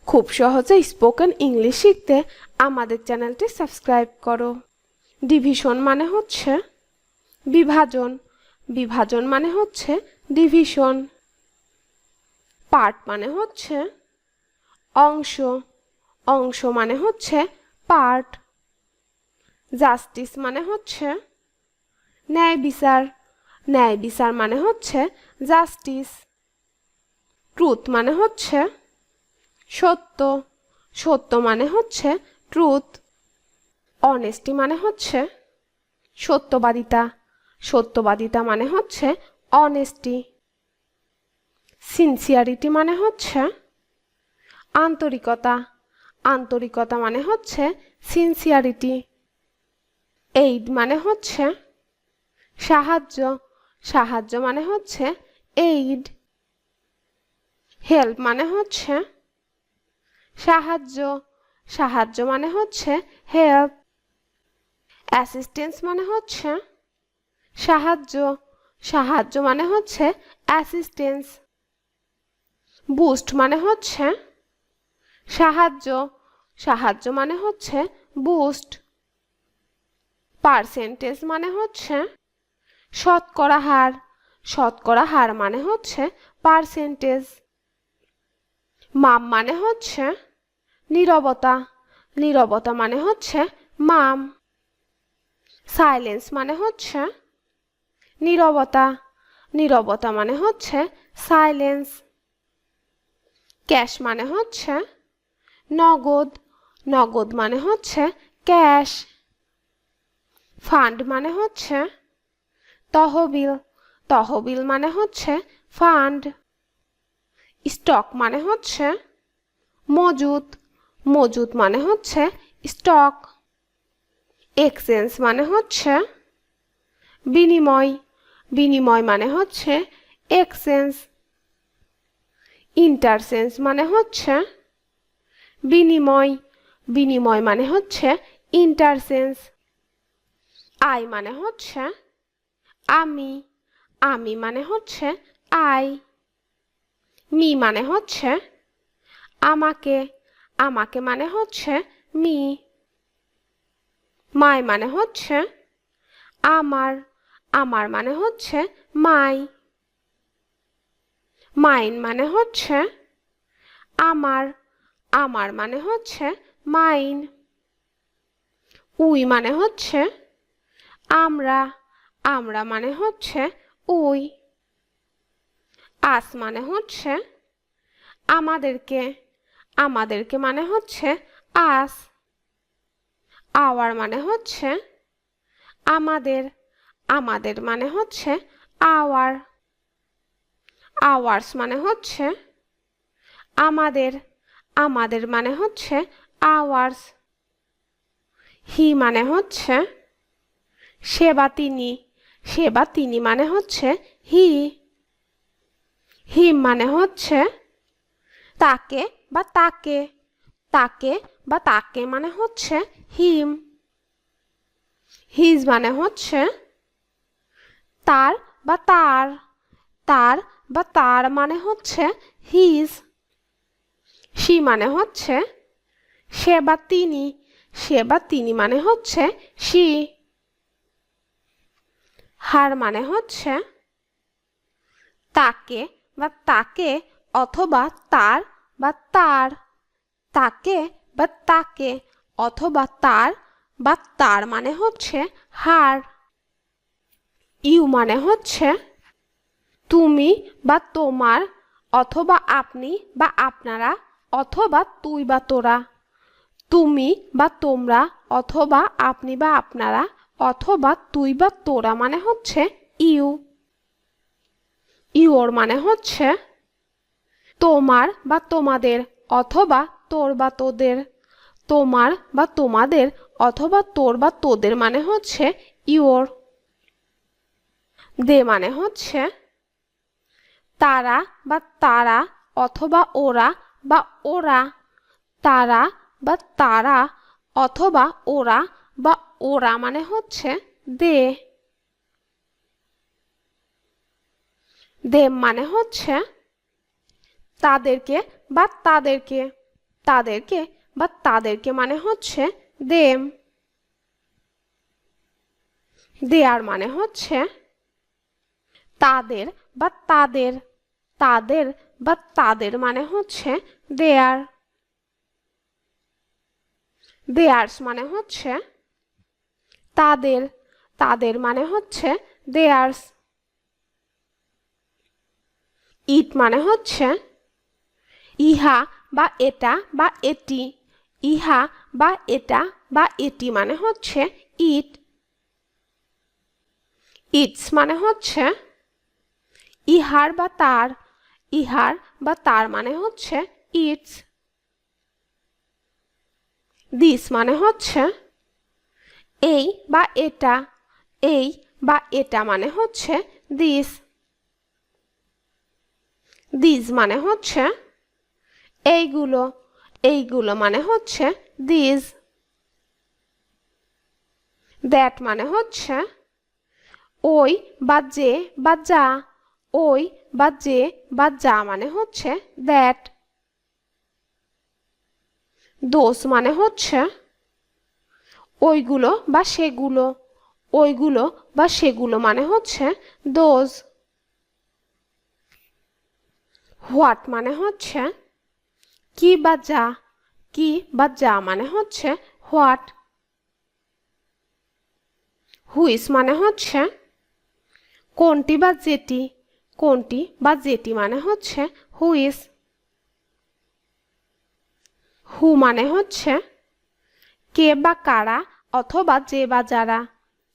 খুব সহজে spoken English শিখতে আমাদের চ্যানেলটি সাবস্ক্রাইব করো। ডিভিশন মানে হচ্ছে বিভাজন, বিভাজন মানে হচ্ছে ডিভিশন। পার্ট মানে হচ্ছে অংশ, অংশ মানে হচ্ছে পার্ট। জাস্টিস মানে হচ্ছে ন্যায় বিচার, ন্যায় বিচার মানে হচ্ছে জাস্টিস। ট্রুথ মানে হচ্ছে সত্য, সত্য মানে হচ্ছে ট্রুথ। অনেস্টি মানে হচ্ছে সত্যবাদিতা, সত্যবাদিতা মানে হচ্ছে অনেস্টি। সিনসিয়ারিটি মানে হচ্ছে আন্তরিকতা, আন্তরিকতা মানে হচ্ছে সিনসিয়ারিটি। এইড মানে হচ্ছে সাহায্য, সাহায্য মানে হচ্ছে এইড। হেল্প মানে হচ্ছে সাহায্য, সাহায্য মানে হচ্ছে হেল্প। অ্যাসিস্ট্যান্স মানে হচ্ছে সাহায্য, সাহায্য মানে হচ্ছে অ্যাসিস্ট্যান্স। বুস্ট মানে হচ্ছে সাহায্য, সাহায্য মানে হচ্ছে বুস্ট। পার্সেন্টেজ মানে হচ্ছে শতকরা হার, শতকরা হার মানে হচ্ছে পার্সেন্টেজ। মাম মানে হচ্ছে নীরবতা, নীরবতা মানে হচ্ছে মাম। সাইলেন্স মানে হচ্ছে নীরবতা, নীরবতা মানে হচ্ছে সাইলেন্স। ক্যাশ মানে হচ্ছে নগদ, নগদ মানে হচ্ছে ক্যাশ। ফান্ড মানে হচ্ছে তহবিল, তহবিল মানে হচ্ছে ফান্ড। স্টক মানে হচ্ছে মজুদ, মজুদ মানে হচ্ছে স্টক। এক্সচেঞ্জ মানে হচ্ছে বিনিময়, বিনিময় মানে হচ্ছে এক্সচেঞ্জ। ইন্টারচেঞ্জ মানে হচ্ছে বিনিময়, বিনিময় মানে হচ্ছে ইন্টারচেঞ্জ। আই মানে হচ্ছে আমি, আমি মানে হচ্ছে আই। মি মানে হচ্ছে আমাকে, আমাকে মানে হচ্ছে মি। মাই মানে হচ্ছে আমার, আমার মানে হচ্ছে মাই। মাইন মানে হচ্ছে আমার, আমার মানে হচ্ছে মাইন। উই মানে হচ্ছে আমরা, আমরা মানে হচ্ছে উই। আস মানে হচ্ছে আমাদেরকে, আমাদেরকে মানে হচ্ছে আস। আওয়ার মানে হচ্ছে আমাদের, আমাদের মানে হচ্ছে আওয়ার। আওয়ার্স মানে হচ্ছে আমাদের, আমাদের মানে হচ্ছে আওয়ার্স। হি মানে হচ্ছে সে বা তিনি, সে বা তিনি মানে হচ্ছে হি। হিম মানে হচ্ছে তাকে বা তাকে, তাকে বা তাকে মানে হচ্ছে হিম। হিজ মানে হচ্ছে তার বা তার, তার বা তার মানে হচ্ছে হিজ। সি মানে হচ্ছে সে বা তিনি, সে বা তিনি মানে হচ্ছে সি। হার মানে হচ্ছে তাকে বা তাকে অথবা তার বা তার, তাকে বা তাকে অথবা তার বা তার মানে হচ্ছে হার। ইউ মানে হচ্ছে তুমি বা তোমার অথবা আপনি বা আপনারা অথবা তুই বা তোরা। তুমি বা তোমরা অথবা আপনি বা আপনারা অথবা তুই বা তোরা মানে হচ্ছে ইউ। ইউর মানে হচ্ছে তোমার বা তোমাদের অথবা তোর বা তোদের। তোমার বা তোমাদের অথবা তোর বা তোদের মানে হচ্ছে ইউর। দে মানে হচ্ছে তারা বা তারা অথবা ওরা বা ওরা। তারা বা তারা অথবা ওরা বা ওরা মানে হচ্ছে দে। দেম মানে হচ্ছে তাদেরকে বা তাদেরকে। তাদেরকে বা তাদেরকে মানে হচ্ছে them। দেয়ার মানে হচ্ছে তাদের বা তাদের। তাদের বা তাদের মানে হচ্ছে দেয়ার। দেয়ার্স মানে হচ্ছে তাদের। তাদের মানে হচ্ছে দেয়ার্স। ইট মানে হচ্ছে ইহা বা এটা বা এটি। ইহা বা এটা বা এটি মানে হচ্ছে ইট। ইটস মানে হচ্ছে ইহার বা তার। ইহার বা তার মানে হচ্ছে ইটস। দিস মানে হচ্ছে এই বা এটা। এই বা এটা মানে হচ্ছে দিস। দিস মানে হচ্ছে এইগুলো। এইগুলো মানে হচ্ছে দিস। দ্যাট মানে হচ্ছে ওই বা যে বা যা। ওই বা যে বা যা মানে হচ্ছে দ্যাট। দোষ মানে হচ্ছে ওইগুলো বা সেগুলো। ওইগুলো বা সেগুলো মানে হচ্ছে দোজ। হোয়াট মানে হচ্ছে কি বা যা। কি বা যা মানে হচ্ছে হোয়াট। হুইচ মানে হচ্ছে কোনটি বা যেটি। কোনটি বা যেটি মানে হচ্ছে হুইচ। হু মানে হচ্ছে কে বা কারা অথবা যে বা যারা।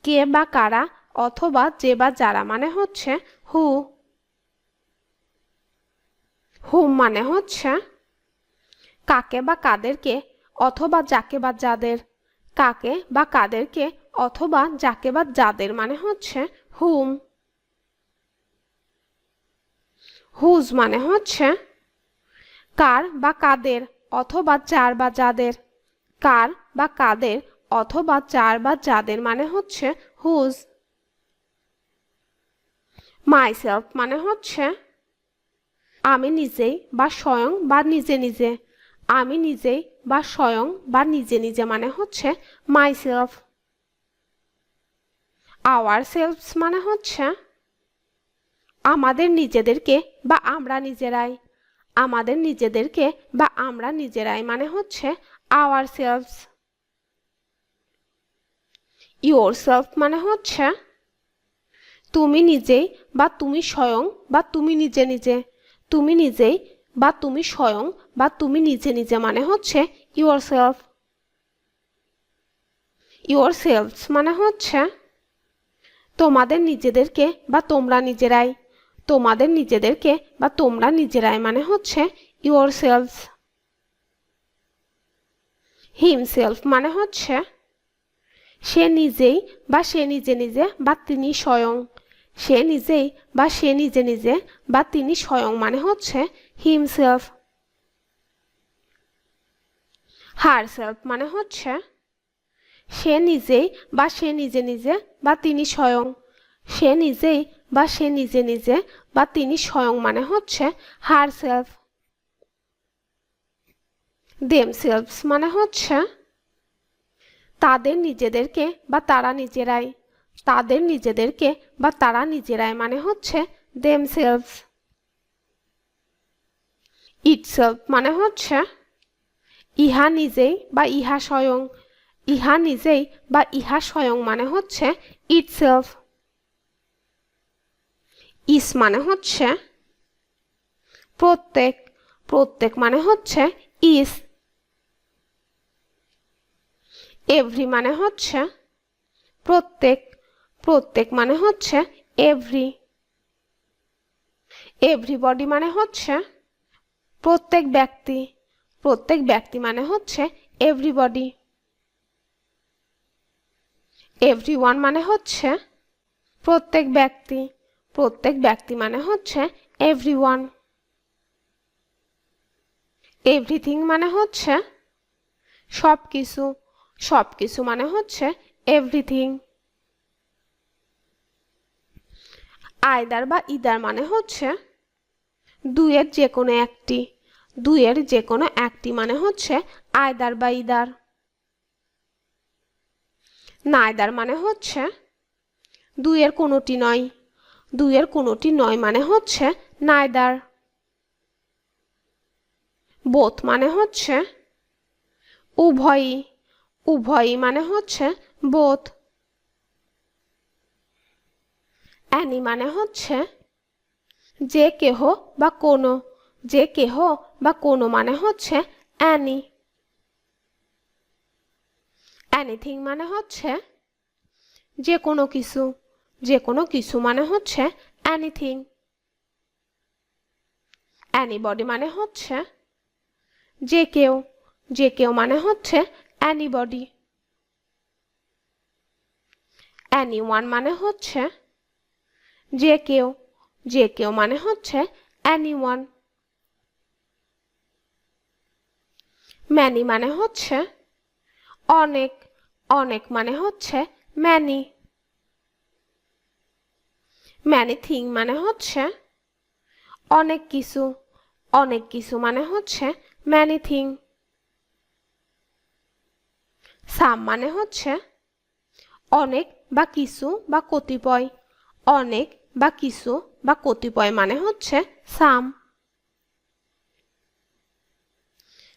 কে বা কারা অথবা যে বা যারা মানে হচ্ছে হু। হুম মানে হচ্ছে কাকে বা কাদেরকে অথবা যাকে বা যাদের। কাকে বা কাদেরকে অথবা যাকে বা যাদের মানে হচ্ছে হুম। হুজ মানে হচ্ছে কার বা কাদের অথবা যার বা যাদের। কার বা কাদের অথবা যার বা যাদের মানে হচ্ছে হুজ। মাইসেলফ মানে হচ্ছে আমি নিজেই বা স্বয়ং বা নিজে নিজে। আমি নিজেই বা স্বয়ং বা নিজে নিজে মানে হচ্ছে মাইসেলফ। আওয়ার সেলফস মানে হচ্ছে আমাদের নিজেদেরকে বা আমরা নিজেরাই। আমাদের নিজেদেরকে বা আমরা নিজেরাই মানে হচ্ছে আওয়ার সেলফস। ইয়োর সেলফ মানে হচ্ছে তুমি নিজেই বা তুমি স্বয়ং বা তুমি নিজে নিজে। তুমি নিজেই বা তুমি স্বয়ং বা তুমি নিজে নিজে মানে হচ্ছে ইয়োর সেলফ। ইয়োর সেলফস মানে হচ্ছে তোমাদের নিজেদেরকে বা তোমরা নিজেরাই। তোমাদের নিজেদেরকে বা তোমরা নিজেরাই মানে হচ্ছে ইয়োর সেলফস। হিমসেলফ মানে হচ্ছে সে নিজেই বা সে নিজে নিজে বা তিনি স্বয়ং। সে নিজেই বা সে নিজে নিজে বা তিনি স্বয়ং মানে হচ্ছে হিমসেলফ। হারসেলফ মানে হচ্ছে সে নিজেই বা সে নিজে নিজে বা তিনি স্বয়ং। সে নিজেই বা সে নিজে নিজে বা তিনি স্বয়ং মানে হচ্ছে হারসেলফ। দেমসেলভস মানে হচ্ছে তাদের নিজেদেরকে বা তারা নিজেরাই। তাদের নিজেদেরকে বা তারা নিজেরাই মানে হচ্ছে দেমসেলভস। ইটসেলফ মানে হচ্ছে ইহা নিজেই বা ইহা স্বয়ং। ইহা নিজেই বা ইহা স্বয়ং মানে হচ্ছে ইটসেলফ। ইস মানে হচ্ছে প্রত্যেক। প্রত্যেক মানে হচ্ছে ইস। এভরি মানে হচ্ছে প্রত্যেক। প্রত্যেক মানে হচ্ছে এভরি। এভরিবডি মানে হচ্ছে প্রত্যেক ব্যক্তি। প্রত্যেক ব্যক্তি মানে হচ্ছে এভরিবডি। এভরিওয়ান মানে হচ্ছে প্রত্যেক ব্যক্তি। প্রত্যেক ব্যক্তি মানে হচ্ছে এভরিওয়ান। এভরিথিং মানে হচ্ছে সবকিছু। সবকিছু মানে হচ্ছে এভরিথিং। আইদার বা ইদার মানে হচ্ছে দুইয়ের যে কোনো একটি। দুইয়ের যে কোনো একটি মানে হচ্ছে আইদার বা ইদার। নাইদার মানে হচ্ছে দুইয়ের কোনোটি নয়। দুইয়ের কোনোটি নয় মানে হচ্ছে নাইদার। বোথ মানে হচ্ছে উভয়ই। উভয়ই মানে হচ্ছে বোথ। অ্যানি মানে হচ্ছে যে কেহ বা কোনো। যে কেহ বা কোনো মানে হচ্ছে অ্যানি। এনিথিং মানে হচ্ছে যে কোনো কিছু। যে কোনো কিছু মানে হচ্ছে এনিথিং। এনিবডি মানে হচ্ছে যে কেউ। যে কেউ মানে হচ্ছে এনিবডি। এনিওয়ান মানে হচ্ছে যে কেউ। যে কেউ মানে হচ্ছে এনিওয়ান। ম্যানি মানে হচ্ছে অনেক। অনেক মানে হচ্ছে ম্যানি। ম্যানি থিং মানে হচ্ছে অনেক কিছু। অনেক কিছু মানে হচ্ছে ম্যানি থিং। সাম মানে হচ্ছে অনেক বা কিছু বা কতিপয়। অনেক বা কিছু বা কতিপয় মানে হচ্ছে সাম।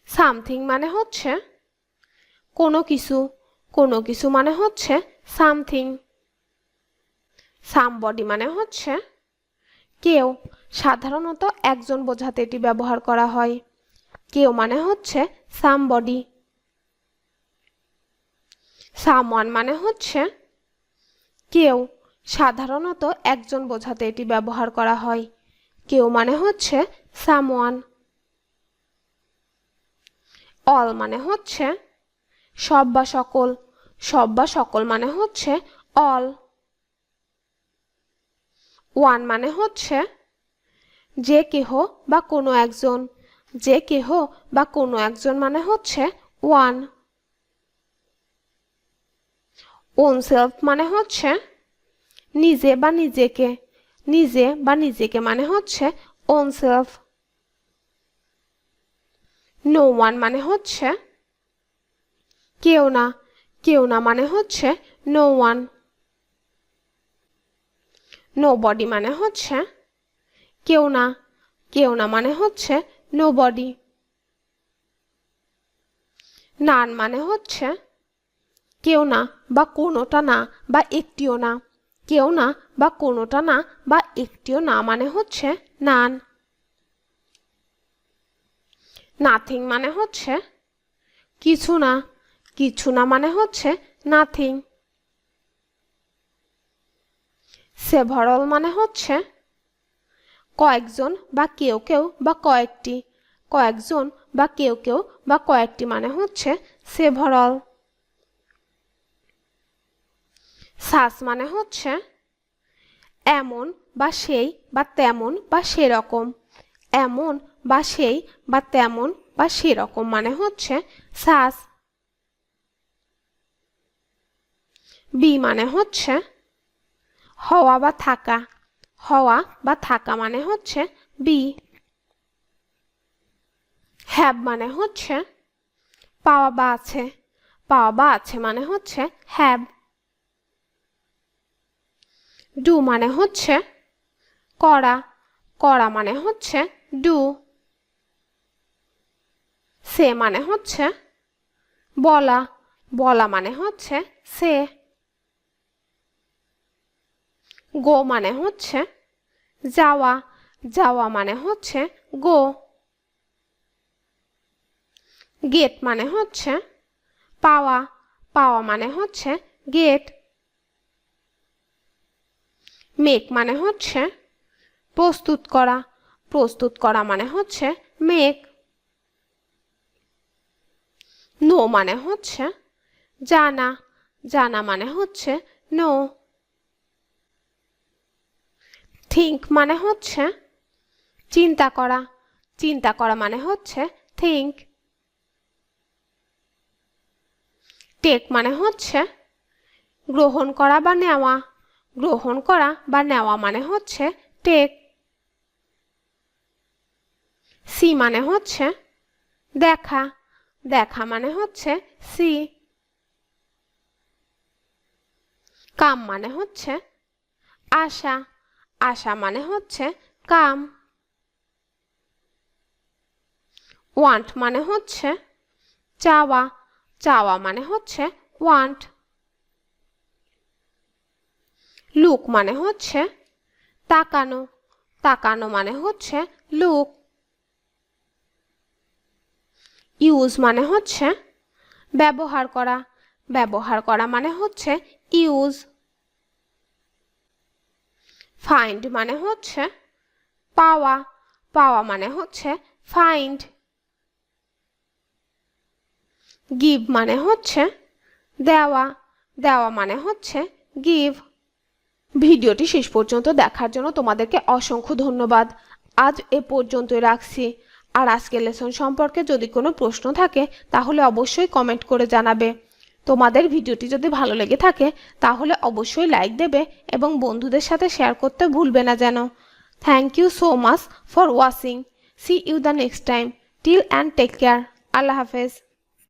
সামথিং মানে হচ্ছে কোনো কিছু। কোনো কিছু মানে হচ্ছে সামথিং। সামবডি মানে হচ্ছে কেউ। সাধারণত একজন বোঝাতে এটি ব্যবহার করা হয়। কেউ মানে হচ্ছে সামবডি। সামওয়ান মানে হচ্ছে কেউ। সাধারণত একজন বোঝাতে এটি ব্যবহার করা হয়। কেউ মানে হচ্ছে সামওয়ান। অল মানে হচ্ছে সব বা সকল। সব বা সকল মানে হচ্ছে অল। ওয়ান মানে হচ্ছে যে কেহ বা কোনো একজন। যে কেহ বা কোনো একজন মানে হচ্ছে ওয়ান। ওনসেলফ মানে হচ্ছে নিজে বা নিজেকে। নিজে বা নিজেকে মানে হচ্ছে ওনসেলফ। নো ওয়ান মানে হচ্ছে কেউ না। কেউ না মানে হচ্ছে নো ওয়ান। নোবডি মানে হচ্ছে কেউ না। কেউ না মানে হচ্ছে নোবডি। নান মানে হচ্ছে কেউ না বা কোনোটা না বা একটিও না। কেউ না বা কোনোটা না বা একটিও না মানে হচ্ছে নান। নাথিং মানে হচ্ছে কিছু না। কিছু না মানে হচ্ছে নাথিং। সেভারাল মানে হচ্ছে কয়েকজন বা কেউ কেউ বা কয়েকটি। কয়েকজন বা কেউ কেউ বা কয়েকটি মানে হচ্ছে সেভারাল। সাস মানে হচ্ছে এমন বা সেই বা তেমন বা সেরকম। এমন বা সেই বা তেমন বা সেরকম মানে হচ্ছে সাস। বি মানে হচ্ছে হওয়া বা থাকা। হওয়া বা থাকা মানে হচ্ছে বি। হ্যাভ মানে হচ্ছে পাওয়া বা আছে। পাওয়া বা আছে মানে হচ্ছে হ্যাভ। ডু মানে হচ্ছে করা। করা মানে হচ্ছে ডু। সে মানে হচ্ছে বলা। বলা মানে হচ্ছে সে। গো মানে হচ্ছে যাওয়া। যাওয়া মানে হচ্ছে গো। গেট মানে হচ্ছে পাওয়া। পাওয়া মানে হচ্ছে গেট। মেক মানে হচ্ছে প্রস্তুত করা। প্রস্তুত করা মানে হচ্ছে মেক। নো মানে হচ্ছে জানা। জানা মানে হচ্ছে নো। থিঙ্ক মানে হচ্ছে চিন্তা করা। চিন্তা করা মানে হচ্ছে থিঙ্ক। টেক মানে হচ্ছে গ্রহণ করা বা নেওয়া। গ্রহণ করা বা নেওয়া মানে হচ্ছে টেক। সি মানে হচ্ছে দেখা, দেখা মানে হচ্ছে সি। কাম মানে হচ্ছে আশা, আশা মানে হচ্ছে কাম। ওয়ান্ট মানে হচ্ছে চাওয়া, চাওয়া মানে হচ্ছে ওয়ান্ট। লুক মানে হচ্ছে তাকানো, তাকানো মানে হচ্ছে লুক। ইউজ মানে হচ্ছে ব্যবহার করা, ব্যবহার করা মানে হচ্ছে ইউজ। ফাইন্ড মানে হচ্ছে পাওয়া, পাওয়া মানে হচ্ছে ফাইন্ড। গিভ মানে হচ্ছে দেওয়া, দেওয়া মানে হচ্ছে গিভ। ভিডিওটি শেষ পর্যন্ত দেখার জন্য তোমাদেরকে অসংখ্য ধন্যবাদ। আজ এ পর্যন্তই রাখছি। আর আজকের লেসন সম্পর্কে যদি কোনো প্রশ্ন থাকে তাহলে অবশ্যই কমেন্ট করে জানাবে। তোমাদের ভিডিওটি যদি ভালো লেগে থাকে তাহলে অবশ্যই লাইক দেবে এবং বন্ধুদের সাথে শেয়ার করতে ভুলবে না যেন। Thank you so much for watching. See you the next time. Till and take care. আল্লাহ হাফেজ।